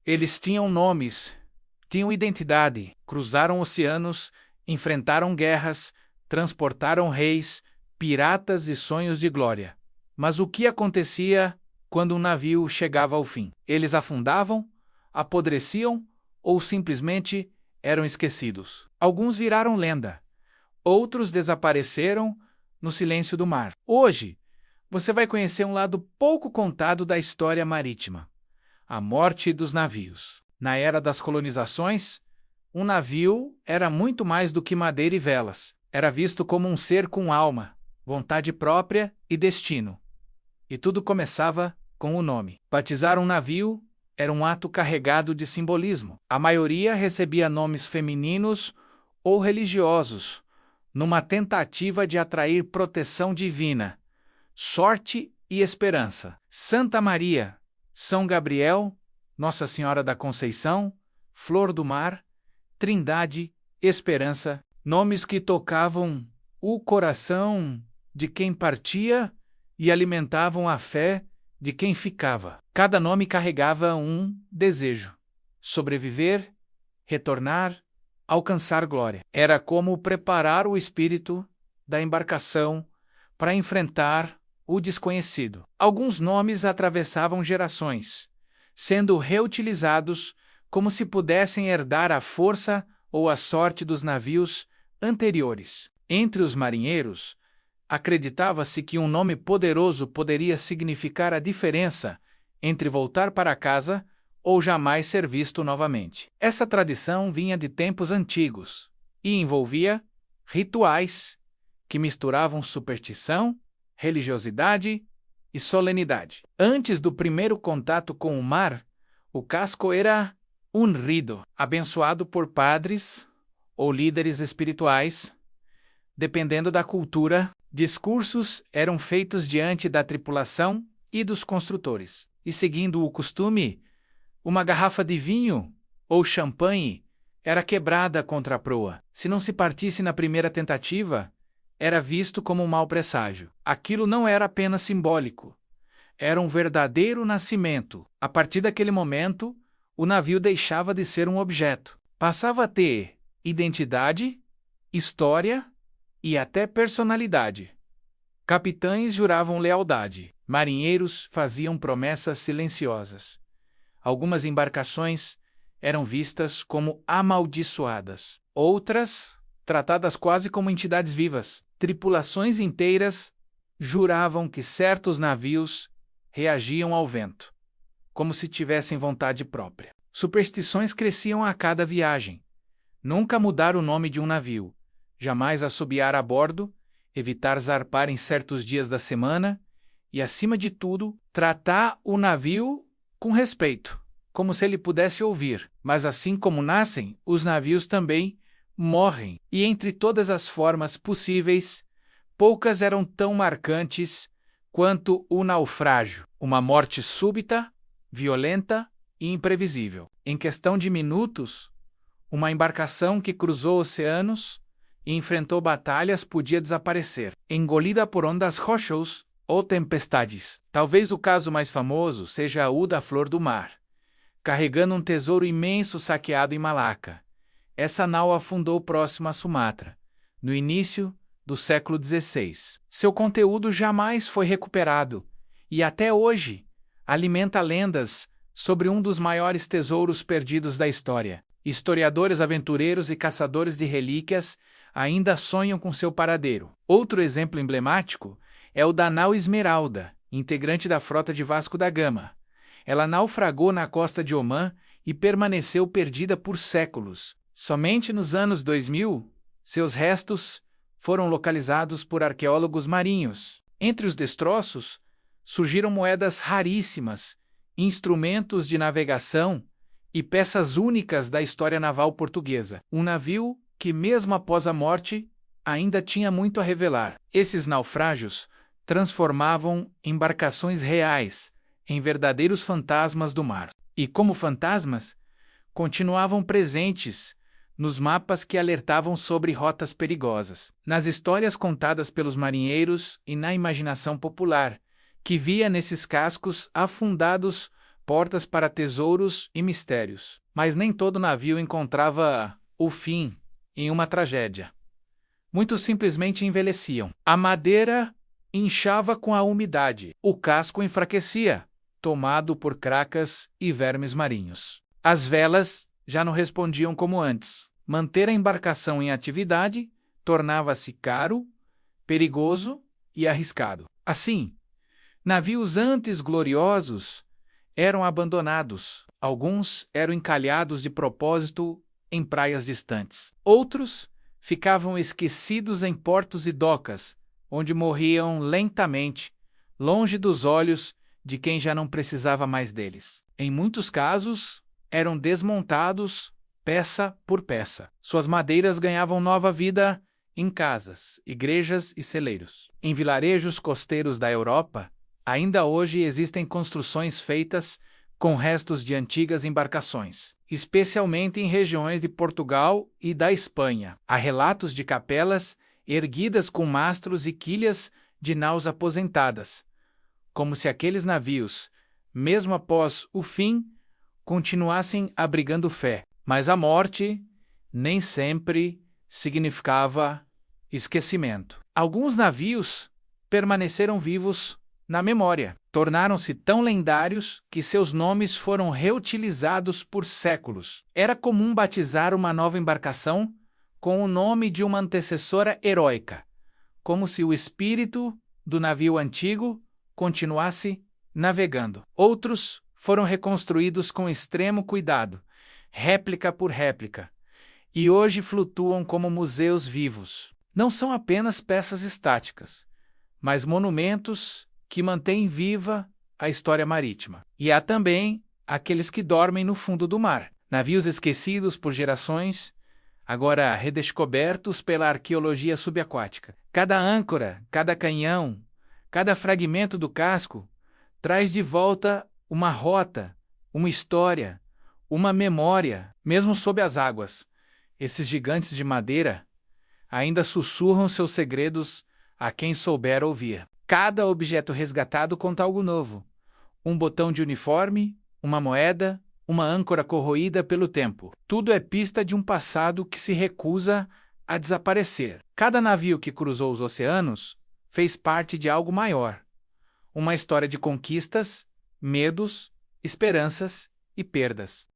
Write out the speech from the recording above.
Eles tinham nomes, tinham identidade, cruzaram oceanos, enfrentaram guerras, transportaram reis, piratas e sonhos de glória. Mas o que acontecia quando um navio chegava ao fim? Eles afundavam, apodreciam ou simplesmente eram esquecidos. Alguns viraram lenda, outros desapareceram no silêncio do mar. Hoje, você vai conhecer um lado pouco contado da história marítima: a morte dos navios. Na era das colonizações, um navio era muito mais do que madeira e velas. Era visto como um ser com alma, vontade própria e destino. E tudo começava com o nome. Batizar um navio era um ato carregado de simbolismo. A maioria recebia nomes femininos ou religiosos, numa tentativa de atrair proteção divina, sorte e esperança. Santa Maria, São Gabriel, Nossa Senhora da Conceição, Flor do Mar, Trindade, Esperança, nomes que tocavam o coração de quem partia e alimentavam a fé de quem ficava. Cada nome carregava um desejo: sobreviver, retornar, alcançar glória. Era como preparar o espírito da embarcação para enfrentar o desconhecido. Alguns nomes atravessavam gerações, sendo reutilizados como se pudessem herdar a força ou a sorte dos navios anteriores. Entre os marinheiros, acreditava-se que um nome poderoso poderia significar a diferença entre voltar para casa ou jamais ser visto novamente. Essa tradição vinha de tempos antigos e envolvia rituais que misturavam superstição, religiosidade e solenidade. Antes do primeiro contato com o mar, o casco era ungido, abençoado por padres ou líderes espirituais. Dependendo da cultura, discursos eram feitos diante da tripulação e dos construtores. E seguindo o costume, uma garrafa de vinho ou champanhe era quebrada contra a proa. Se não se partisse na primeira tentativa, era visto como um mau presságio. Aquilo não era apenas simbólico, era um verdadeiro nascimento. A partir daquele momento, o navio deixava de ser um objeto. Passava a ter identidade, história e até personalidade. Capitães juravam lealdade. Marinheiros faziam promessas silenciosas. Algumas embarcações eram vistas como amaldiçoadas. Outras, tratadas quase como entidades vivas. Tripulações inteiras juravam que certos navios reagiam ao vento, como se tivessem vontade própria. Superstições cresciam a cada viagem. Nunca mudar o nome de um navio, jamais assobiar a bordo, evitar zarpar em certos dias da semana e, acima de tudo, tratar o navio com respeito, como se ele pudesse ouvir. Mas assim como nascem, os navios também morrem. E entre todas as formas possíveis, poucas eram tão marcantes quanto o naufrágio, uma morte súbita, violenta e imprevisível. Em questão de minutos, uma embarcação que cruzou oceanos e enfrentou batalhas podia desaparecer, engolida por ondas rochosas ou tempestades. Talvez o caso mais famoso seja o da Flor do Mar, carregando um tesouro imenso saqueado em Malaca. Essa nau afundou próximo a Sumatra, no início do século XVI. Seu conteúdo jamais foi recuperado e até hoje alimenta lendas sobre um dos maiores tesouros perdidos da história. Historiadores, aventureiros e caçadores de relíquias ainda sonham com seu paradeiro. Outro exemplo emblemático é o da nau Esmeralda, integrante da frota de Vasco da Gama. Ela naufragou na costa de Omã e permaneceu perdida por séculos. Somente nos anos 2000, seus restos foram localizados por arqueólogos marinhos. Entre os destroços, surgiram moedas raríssimas, instrumentos de navegação e peças únicas da história naval portuguesa. Um navio que, mesmo após a morte, ainda tinha muito a revelar. Esses naufrágios transformavam embarcações reais em verdadeiros fantasmas do mar. E, como fantasmas, continuavam presentes nos mapas que alertavam sobre rotas perigosas, nas histórias contadas pelos marinheiros e na imaginação popular, que via nesses cascos afundados portas para tesouros e mistérios. Mas nem todo navio encontrava o fim em uma tragédia. Muitos simplesmente envelheciam. A madeira inchava com a umidade. O casco enfraquecia, tomado por cracas e vermes marinhos. As velas já não respondiam como antes. Manter a embarcação em atividade tornava-se caro, perigoso e arriscado. Assim, navios antes gloriosos eram abandonados. Alguns eram encalhados de propósito em praias distantes. Outros ficavam esquecidos em portos e docas, onde morriam lentamente, longe dos olhos de quem já não precisava mais deles. Em muitos casos, eram desmontados peça por peça. Suas madeiras ganhavam nova vida em casas, igrejas e celeiros. Em vilarejos costeiros da Europa, ainda hoje existem construções feitas com restos de antigas embarcações, especialmente em regiões de Portugal e da Espanha. Há relatos de capelas erguidas com mastros e quilhas de naus aposentadas, como se aqueles navios, mesmo após o fim, continuassem abrigando fé. Mas a morte nem sempre significava esquecimento. Alguns navios permaneceram vivos na memória. Tornaram-se tão lendários que seus nomes foram reutilizados por séculos. Era comum batizar uma nova embarcação com o nome de uma antecessora heróica, como se o espírito do navio antigo continuasse navegando. Outros foram reconstruídos com extremo cuidado, réplica por réplica, e hoje flutuam como museus vivos. Não são apenas peças estáticas, mas monumentos que mantêm viva a história marítima. E há também aqueles que dormem no fundo do mar, navios esquecidos por gerações, agora redescobertos pela arqueologia subaquática. Cada âncora, cada canhão, cada fragmento do casco traz de volta uma rota, uma história, uma memória, mesmo sob as águas. Esses gigantes de madeira ainda sussurram seus segredos a quem souber ouvir. Cada objeto resgatado conta algo novo. Um botão de uniforme, uma moeda, uma âncora corroída pelo tempo. Tudo é pista de um passado que se recusa a desaparecer. Cada navio que cruzou os oceanos fez parte de algo maior. Uma história de conquistas, medos, esperanças e perdas.